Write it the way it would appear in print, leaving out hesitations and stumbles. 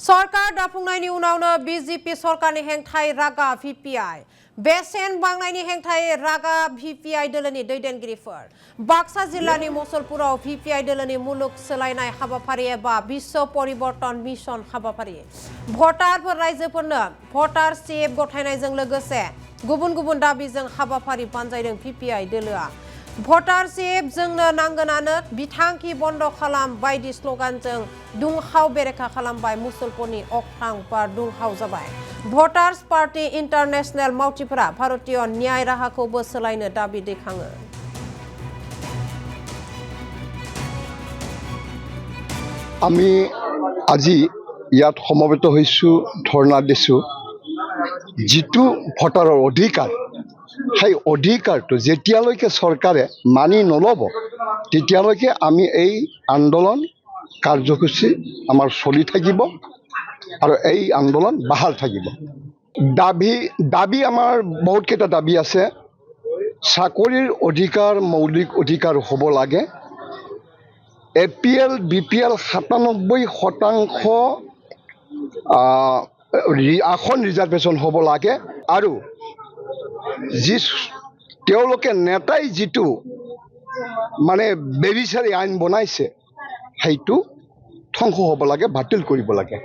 सरकार दाफुंनायनि उनावनो बीजेपी सरकारनि हेंथायै रागा VPI बेसेन बांनायनि हेंथायै रागा VPI दोलोनि दैदेनगिरिफोर बाक्सा जिल्लानि मसलपुराव VPI दोलोनि मुलुग सोलायनाय हाबाफारि एबा विश्व परिवर्तन मिशन हाबाफारि भटारफोर रायजोफोरनो भटारशिप गथायनायजों लोगोसे गुबुन गुबुन दाबिजों हाबाफारि बानजायदों VPI दोलोआ भटारशिप जोंनो नांगोनानो बिथांखि बन्द खालाम बायदि स्लगानजों दुंहाव बेरेखा खालामबाय मुसलपुरनि अख्रां बार दुंहाव जाबाय भटार्स पार्टी इन्टारनेशनेल मावथिफोरा भारतीय न्याय राहाखौबो सोलायनो दाबि दैखाङो। আমি আজি ইয়াত সমবেত হৈছো ধৰ্ণা দিছো যিটো ভোটাৰৰ অধিকাৰ সেই অধিকাৰটো যেতিয়ালৈকে চৰকাৰে মানি নলব তেতিয়ালৈকে আমি এই আন্দোলন কাৰ্যসূচী আমাৰ চলি থাকিব আৰু এই আন্দোলন বাহাল থাকিব। দাবী আমাৰ বহুত কেইটা দাবী আছে। চাকৰিৰ অধিকাৰ মৌলিক অধিকাৰ হ'ব লাগে। APL BPL 97% আসন ৰিজাৰ্ভেশ্যন হ'ব লাগে আৰু তেওঁলোকে নেতাই যিটো মানে বেবিচাৰি আইন বনাইছে সেইটো ধ্বংস হ'ব লাগে বাতিল কৰিব লাগে।